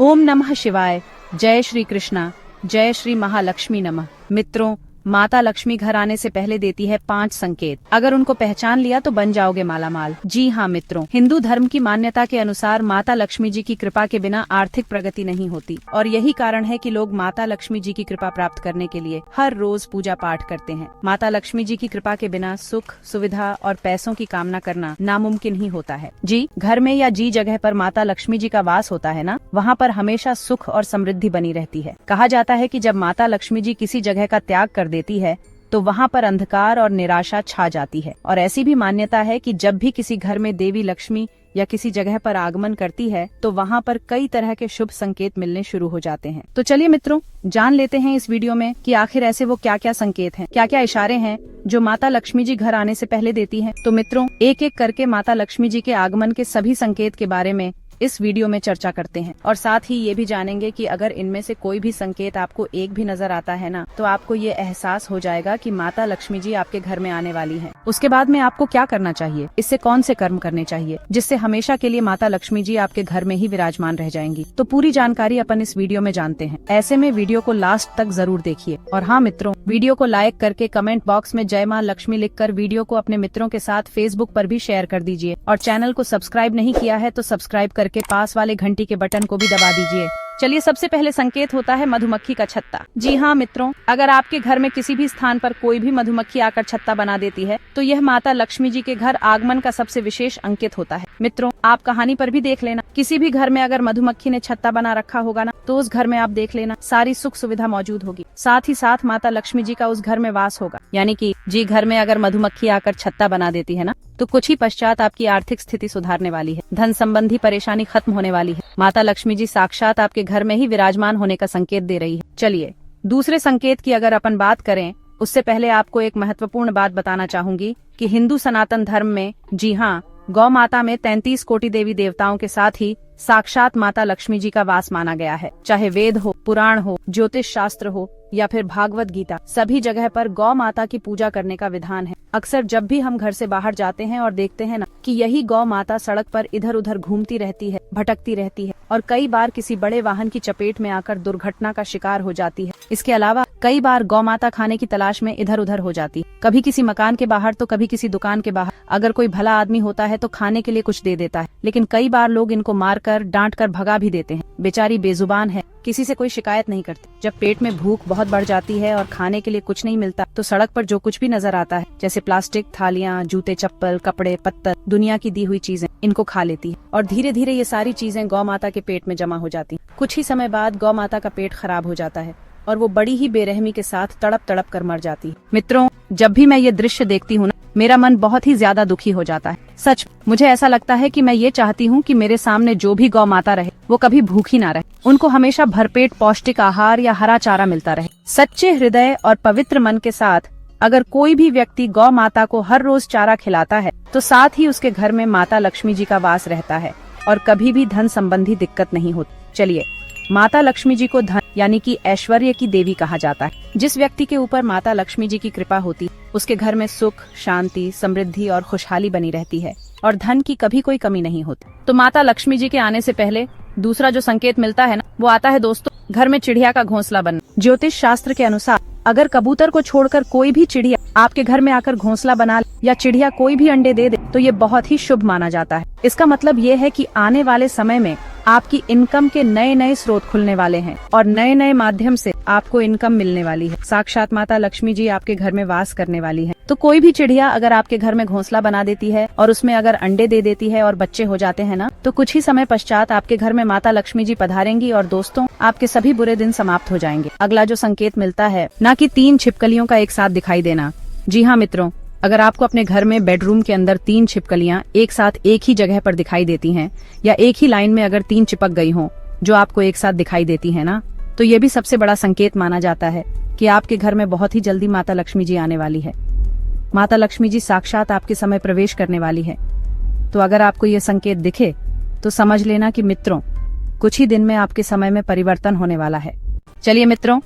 ओम नमः शिवाय। जय श्री कृष्णा। जय श्री महालक्ष्मी नमः। मित्रों, माता लक्ष्मी घर आने से पहले देती है 5 संकेत। अगर उनको पहचान लिया तो बन जाओगे मालामाल। जी हाँ मित्रों, हिंदू धर्म की मान्यता के अनुसार माता लक्ष्मी जी की कृपा के बिना आर्थिक प्रगति नहीं होती और यही कारण है कि लोग माता लक्ष्मी जी की कृपा प्राप्त करने के लिए हर रोज पूजा पाठ करते हैं। माता लक्ष्मी जी की कृपा के बिना सुख, सुविधा और पैसों की कामना करना नामुमकिन ही होता है। जी, घर में या जी जगह पर माता लक्ष्मी जी का वास होता है ना, वहाँ पर हमेशा सुख और समृद्धि बनी रहती है। कहा जाता है कि जब माता लक्ष्मी जी किसी जगह का त्याग कर देती है तो वहाँ पर अंधकार और निराशा छा जाती है। और ऐसी भी मान्यता है कि जब भी किसी घर में देवी लक्ष्मी या किसी जगह पर आगमन करती है तो वहाँ पर कई तरह के शुभ संकेत मिलने शुरू हो जाते हैं। तो चलिए मित्रों, जान लेते हैं इस वीडियो में कि आखिर ऐसे वो क्या क्या संकेत हैं, क्या क्या इशारे हैं जो माता लक्ष्मी जी घर आने से पहले देती हैं। तो मित्रों, एक एक करके माता लक्ष्मी जी के आगमन के सभी संकेत के बारे में इस वीडियो में चर्चा करते हैं और साथ ही ये भी जानेंगे कि अगर इनमें से कोई भी संकेत आपको एक भी नजर आता है ना, तो आपको ये एहसास हो जाएगा कि माता लक्ष्मी जी आपके घर में आने वाली हैं। उसके बाद में आपको क्या करना चाहिए, इससे कौन से कर्म करने चाहिए जिससे हमेशा के लिए माता लक्ष्मी जी आपके घर में ही विराजमान रह जाएंगी। तो पूरी जानकारी अपन इस वीडियो में जानते हैं। ऐसे में वीडियो को लास्ट तक जरूर देखिए। और हाँ मित्रों, वीडियो को लाइक करके कमेंट बॉक्स में जय माँ लक्ष्मी लिखकर वीडियो को अपने मित्रों के साथ फेसबुक पर भी शेयर कर दीजिए और चैनल को सब्सक्राइब नहीं किया है तो सब्सक्राइब करके पास वाले घंटी के बटन को भी दबा दीजिए। चलिए, सबसे पहले संकेत होता है मधुमक्खी का छत्ता। जी हाँ मित्रों, अगर आपके घर में किसी भी स्थान पर कोई भी मधुमक्खी आकर छत्ता बना देती है तो यह माता लक्ष्मी जी के घर आगमन का सबसे विशेष अंकित होता है। मित्रों, आप कहानी पर भी देख लेना, किसी भी घर में अगर मधुमक्खी ने छत्ता बना रखा होगा ना, तो उस घर में आप देख लेना सारी सुख सुविधा मौजूद होगी। साथ ही साथ माता लक्ष्मी जी का उस घर में वास होगा। यानी कि जी घर में अगर मधुमक्खी आकर छत्ता बना देती है ना, तो कुछ ही पश्चात आपकी आर्थिक स्थिति सुधारने वाली है, धन संबंधी परेशानी खत्म होने वाली है। माता लक्ष्मी जी साक्षात आपके घर में ही विराजमान होने का संकेत दे रही है। चलिए, दूसरे संकेत की अगर अपन बात करें, उससे पहले आपको एक महत्वपूर्ण बात बताना चाहूंगी कि हिंदू सनातन धर्म में, जी हाँ, गौ माता में 33 कोटि देवी देवताओं के साथ ही साक्षात माता लक्ष्मी जी का वास माना गया है। चाहे वेद हो, पुराण हो, ज्योतिष शास्त्र हो या फिर भागवत गीता, सभी जगह पर गौ माता की पूजा करने का विधान है। अक्सर जब भी हम घर से बाहर जाते हैं और देखते हैं ना कि यही गौ माता सड़क पर इधर उधर घूमती रहती है, भटकती रहती है और कई बार किसी बड़े वाहन की चपेट में आकर दुर्घटना का शिकार हो जाती है। इसके अलावा कई बार गौ माता खाने की तलाश में इधर उधर हो जाती है, कभी किसी मकान के बाहर तो कभी किसी दुकान के बाहर। अगर कोई भला आदमी होता है तो खाने के लिए कुछ दे देता है, लेकिन कई बार लोग इनको मारकर, डांट कर भगा भी देते हैं। बेचारी बेजुबान है, किसी से कोई शिकायत नहीं करती। जब पेट में भूख बहुत बढ़ जाती है और खाने के लिए कुछ नहीं मिलता तो सड़क पर जो कुछ भी नजर आता है, जैसे प्लास्टिक, थालियां, जूते, चप्पल, कपड़े, पत्थर, दुनिया की दी हुई चीजें, इनको खा लेती है और धीरे धीरे ये सारी चीजें गौ माता के पेट में जमा हो जाती हैं। कुछ ही समय बाद गौ माता का पेट खराब हो जाता है और वो बड़ी ही बेरहमी के साथ तड़प तड़प कर मर जाती है। मित्रों, जब भी मैं ये दृश्य देखती हूँ, मेरा मन बहुत ही ज्यादा दुखी हो जाता है। सच, मुझे ऐसा लगता है कि मैं ये चाहती हूँ कि मेरे सामने जो भी गौ माता रहे वो कभी भूखी ना रहे, उनको हमेशा भरपेट पौष्टिक आहार या हरा चारा मिलता रहे। सच्चे हृदय और पवित्र मन के साथ अगर कोई भी व्यक्ति गौ माता को हर रोज चारा खिलाता है तो साथ ही उसके घर में माता लक्ष्मी जी का वास रहता है और कभी भी धन संबंधी दिक्कत नहीं होती। चलिए, माता लक्ष्मी जी को धन यानी कि ऐश्वर्य की देवी कहा जाता है। जिस व्यक्ति के ऊपर माता लक्ष्मी जी की कृपा होती, उसके घर में सुख, शांति, समृद्धि और खुशहाली बनी रहती है और धन की कभी कोई कमी नहीं होती। तो माता लक्ष्मी जी के आने से पहले दूसरा जो संकेत मिलता है ना, वो आता है दोस्तों, घर में चिड़िया का घोंसला बनना। ज्योतिष शास्त्र के अनुसार अगर कबूतर को छोड़कर कोई भी चिड़िया आपके घर में आकर घोंसला बना ले या चिड़िया कोई भी अंडे दे दे तो ये बहुत ही शुभ माना जाता है। इसका मतलब ये है कि आने वाले समय में आपकी इनकम के नए नए स्रोत खुलने वाले हैं और नए नए माध्यम से आपको इनकम मिलने वाली है। साक्षात माता लक्ष्मी जी आपके घर में वास करने वाली है। तो कोई भी चिड़िया अगर आपके घर में घोंसला बना देती है और उसमें अगर अंडे दे देती है और बच्चे हो जाते हैं ना, तो कुछ ही समय पश्चात आपके घर में माता लक्ष्मी जी पधारेंगी और दोस्तों, आपके सभी बुरे दिन समाप्त हो जाएंगे। अगला जो संकेत मिलता है ना कि 3 छिपकलियों का एक साथ दिखाई देना। जी हाँ मित्रों, अगर आपको अपने घर में बेडरूम के अंदर 3 छिपकलियां एक साथ एक ही जगह पर दिखाई देती हैं या एक ही लाइन में अगर 3 चिपक गई हों जो आपको एक साथ दिखाई देती है ना, तो ये भी सबसे बड़ा संकेत माना जाता है कि आपके घर में बहुत ही जल्दी माता लक्ष्मी जी आने वाली है। माता लक्ष्मी जी साक्षात आपके समय प्रवेश करने वाली है। तो अगर आपको ये संकेत दिखे तो समझ लेना कि मित्रों, कुछ ही दिन में आपके समय में परिवर्तन होने वाला है। चलिए मित्रों,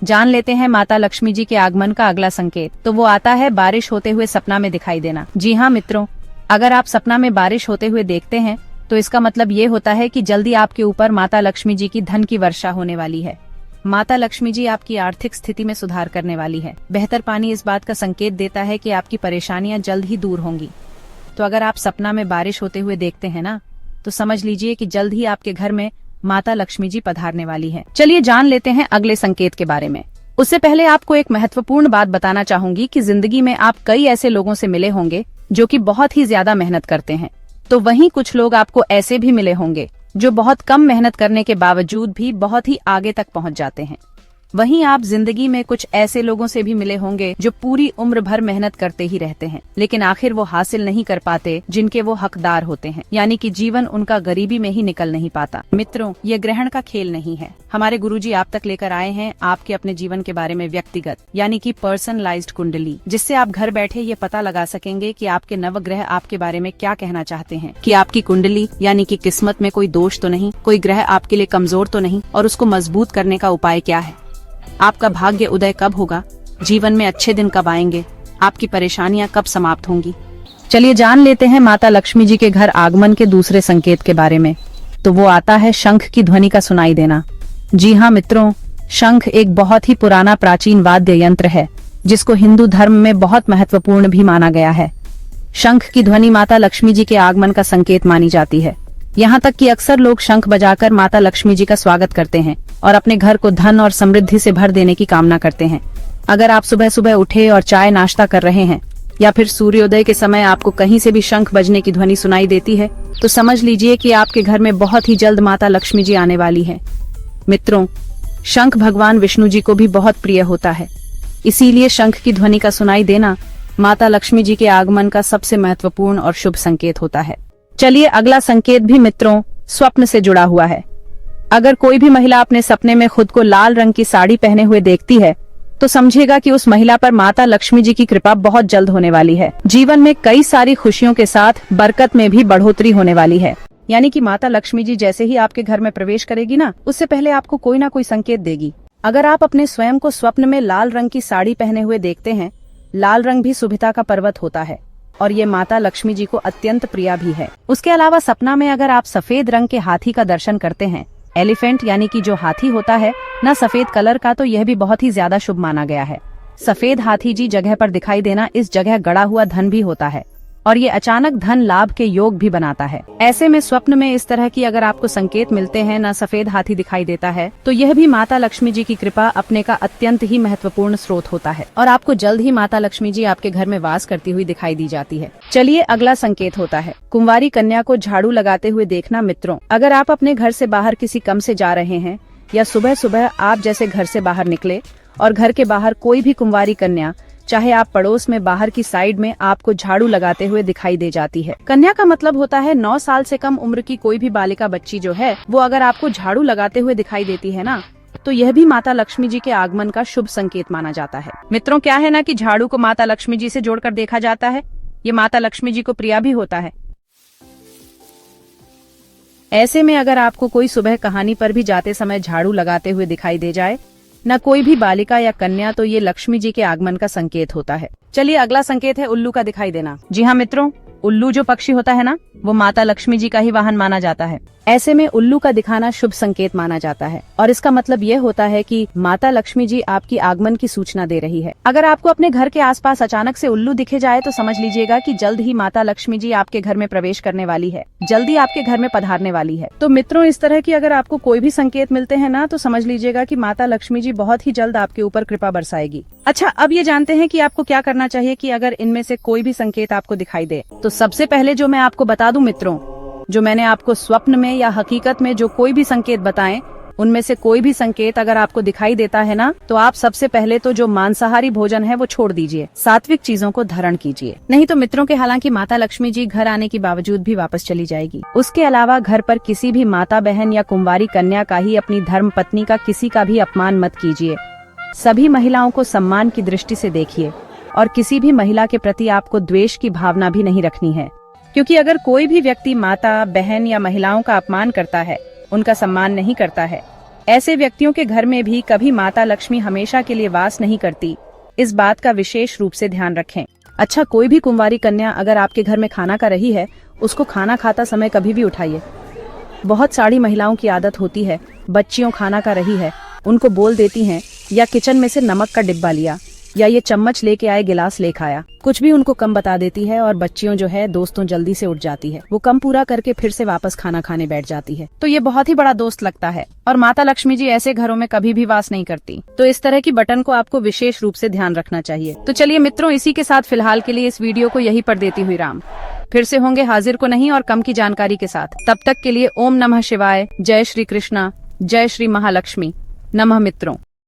जान लेते हैं माता लक्ष्मी जी के आगमन का अगला संकेत। तो वो आता है बारिश होते हुए सपना में दिखाई देना। जी हाँ मित्रों, अगर आप सपना में बारिश होते हुए देखते हैं तो इसका मतलब ये होता है कि जल्दी आपके ऊपर माता लक्ष्मी जी की धन की वर्षा होने वाली है। माता लक्ष्मी जी आपकी आर्थिक स्थिति में सुधार करने वाली है। बेहतर पानी इस बात का संकेत देता है कि आपकी परेशानियां जल्द ही दूर होंगी। तो अगर आप सपना में बारिश होते हुए देखते हैं ना, तो समझ लीजिए कि जल्द ही आपके घर में माता लक्ष्मी जी पधारने वाली है। चलिए जान लेते हैं अगले संकेत के बारे में। उससे पहले आपको एक महत्वपूर्ण बात बताना चाहूंगी कि जिंदगी में आप कई ऐसे लोगों से मिले होंगे जो कि बहुत ही ज्यादा मेहनत करते हैं, तो वहीं कुछ लोग आपको ऐसे भी मिले होंगे जो बहुत कम मेहनत करने के बावजूद भी बहुत ही आगे तक पहुंच जाते हैं। वहीं आप जिंदगी में कुछ ऐसे लोगों से भी मिले होंगे जो पूरी उम्र भर मेहनत करते ही रहते हैं, लेकिन आखिर वो हासिल नहीं कर पाते जिनके वो हकदार होते हैं, यानी कि जीवन उनका गरीबी में ही निकल नहीं पाता। मित्रों, ये ग्रहण का खेल नहीं है। हमारे गुरुजी आप तक लेकर आए हैं आपके अपने जीवन के बारे में व्यक्तिगत यानी कि पर्सनलाइज्ड कुंडली, जिससे आप घर बैठे ये पता लगा सकेंगे कि आपके नवग्रह आपके बारे में क्या कहना चाहते हैं, कि आपकी कुंडली यानी कि किस्मत में कोई दोष तो नहीं, कोई ग्रह आपके लिए कमजोर तो नहीं, और उसको मजबूत करने का उपाय क्या है। आपका भाग्य उदय कब होगा, जीवन में अच्छे दिन कब आएंगे, आपकी परेशानियां कब समाप्त होंगी। चलिए जान लेते हैं माता लक्ष्मी जी के घर आगमन के दूसरे संकेत के बारे में। तो वो आता है शंख की ध्वनि का सुनाई देना। जी हाँ मित्रों, शंख एक बहुत ही पुराना प्राचीन वाद्य यंत्र है जिसको हिंदू धर्म में बहुत महत्वपूर्ण भी माना गया है। शंख की ध्वनि माता लक्ष्मी जी के आगमन का संकेत मानी जाती है। यहाँ तक कि अक्सर लोग शंख बजाकर माता लक्ष्मी जी का स्वागत करते हैं और अपने घर को धन और समृद्धि से भर देने की कामना करते हैं। अगर आप सुबह सुबह उठे और चाय नाश्ता कर रहे हैं या फिर सूर्योदय के समय आपको कहीं से भी शंख बजने की ध्वनि सुनाई देती है, तो समझ लीजिए कि आपके घर में बहुत ही जल्द माता लक्ष्मी जी आने वाली है। मित्रों, शंख भगवान विष्णु जी को भी बहुत प्रिय होता है, इसीलिए शंख की ध्वनि का सुनाई देना माता लक्ष्मी जी के आगमन का सबसे महत्वपूर्ण और शुभ संकेत होता है। चलिए अगला संकेत भी मित्रों स्वप्न से जुड़ा हुआ है। अगर कोई भी महिला अपने सपने में खुद को लाल रंग की साड़ी पहने हुए देखती है, तो समझेगा कि उस महिला पर माता लक्ष्मी जी की कृपा बहुत जल्द होने वाली है। जीवन में कई सारी खुशियों के साथ बरकत में भी बढ़ोतरी होने वाली है। यानी कि माता लक्ष्मी जी जैसे ही आपके घर में प्रवेश करेगी ना, उससे पहले आपको कोई ना कोई संकेत देगी। अगर आप अपने स्वयं को स्वप्न में लाल रंग की साड़ी पहने हुए देखते हैं, लाल रंग भी शुभता का पर्वत होता है और ये माता लक्ष्मी जी को अत्यंत प्रिय भी है। उसके अलावा सपना में अगर आप सफेद रंग के हाथी का दर्शन करते हैं, एलिफेंट यानी कि जो हाथी होता है ना सफेद कलर का, तो यह भी बहुत ही ज्यादा शुभ माना गया है। सफेद हाथी जी जगह पर दिखाई देना इस जगह गड़ा हुआ धन भी होता है और ये अचानक धन लाभ के योग भी बनाता है। ऐसे में स्वप्न में इस तरह की अगर आपको संकेत मिलते हैं, ना सफेद हाथी दिखाई देता है, तो यह भी माता लक्ष्मी जी की कृपा अपने का अत्यंत ही महत्वपूर्ण स्रोत होता है और आपको जल्द ही माता लक्ष्मी जी आपके घर में वास करती हुई दिखाई दी जाती है। चलिए अगला संकेत होता है कुंवारी कन्या को झाड़ू लगाते हुए देखना। मित्रों, अगर आप अपने घर से बाहर किसी काम से जा रहे हैं या सुबह सुबह आप जैसे घर से बाहर निकले और घर के बाहर कोई भी कुंवारी कन्या, चाहे आप पड़ोस में बाहर की साइड में, आपको झाड़ू लगाते हुए दिखाई दे जाती है। कन्या का मतलब होता है 9 साल से कम उम्र की कोई भी बालिका बच्ची जो है वो अगर आपको झाड़ू लगाते हुए दिखाई देती है ना, तो यह भी माता लक्ष्मी जी के आगमन का शुभ संकेत माना जाता है। मित्रों, क्या है ना कि झाड़ू को माता लक्ष्मी जी से जोड़कर देखा जाता है, ये माता लक्ष्मी जी को प्रिय भी होता है। ऐसे में अगर आपको कोई सुबह कहानी पर भी जाते समय झाड़ू लगाते हुए दिखाई दे जाए, न कोई भी बालिका या कन्या, तो ये लक्ष्मी जी के आगमन का संकेत होता है। चलिए अगला संकेत है उल्लू का दिखाई देना। जी हाँ मित्रों, उल्लू जो पक्षी होता है ना, वो माता लक्ष्मी जी का ही वाहन माना जाता है। ऐसे में उल्लू का दिखाना शुभ संकेत माना जाता है और इसका मतलब ये होता है कि माता लक्ष्मी जी आपकी आगमन की सूचना दे रही है। अगर आपको अपने घर के आसपास अचानक से उल्लू दिखे जाए, तो समझ लीजिएगा कि जल्द ही माता लक्ष्मी जी आपके घर में प्रवेश करने वाली है, जल्दी आपके घर में पधारने वाली है। तो मित्रों, इस तरह की अगर आपको कोई भी संकेत मिलते हैं ना, तो समझ लीजिएगा कि माता लक्ष्मी जी बहुत ही जल्द आपके ऊपर कृपा बरसाएगी। अच्छा, अब ये जानते हैं कि आपको क्या करना चाहिए कि अगर इनमें से कोई भी संकेत आपको दिखाई दे। तो सबसे पहले जो मैं आपको बता दूं मित्रों, जो मैंने आपको स्वप्न में या हकीकत में जो कोई भी संकेत बताएं, उनमें से कोई भी संकेत अगर आपको दिखाई देता है ना, तो आप सबसे पहले तो जो मांसाहारी भोजन है वो छोड़ दीजिए, सात्विक चीजों को धारण कीजिए। नहीं तो मित्रों के हालांकि माता लक्ष्मी जी घर आने के बावजूद भी वापस चली जाएगी। उसके अलावा घर पर किसी भी माता बहन या कुंवारी कन्या का ही, अपनी धर्म पत्नी का किसी का भी अपमान मत कीजिए। सभी महिलाओं को सम्मान की दृष्टि से देखिए और किसी भी महिला के प्रति आपको द्वेष की भावना भी नहीं रखनी है, क्योंकि अगर कोई भी व्यक्ति माता बहन या महिलाओं का अपमान करता है, उनका सम्मान नहीं करता है, ऐसे व्यक्तियों के घर में भी कभी माता लक्ष्मी हमेशा के लिए वास नहीं करती। इस बात का विशेष रूप से ध्यान रखें। अच्छा, कोई भी कुंवारी कन्या अगर आपके घर में खाना कर रही है, उसको खाना खाता समय कभी भी उठाइए। बहुत सारी महिलाओं की आदत होती है, बच्चियों खाना खा रही है, उनको बोल देती हैं या किचन में से नमक का डिब्बा लिया या ये चम्मच लेके आए, गिलास ले खाया, कुछ भी उनको कम बता देती है और बच्चियों जो है दोस्तों जल्दी से उठ जाती है। वो कम पूरा करके फिर से वापस खाना खाने बैठ जाती है। तो ये बहुत ही बड़ा दोस्त लगता है और माता लक्ष्मी जी ऐसे घरों में कभी भी वास नहीं करती। तो इस तरह की बटन को आपको विशेष रूप से ध्यान रखना चाहिए। तो चलिए मित्रों, इसी के साथ फिलहाल के लिए इस वीडियो को यही पर देती हुई राम। फिर से होंगे हाजिर को नहीं और कम की जानकारी के साथ। तब तक के लिए ओम नमः शिवाय, जय श्री कृष्णा, जय श्री महालक्ष्मी नमः मित्रों।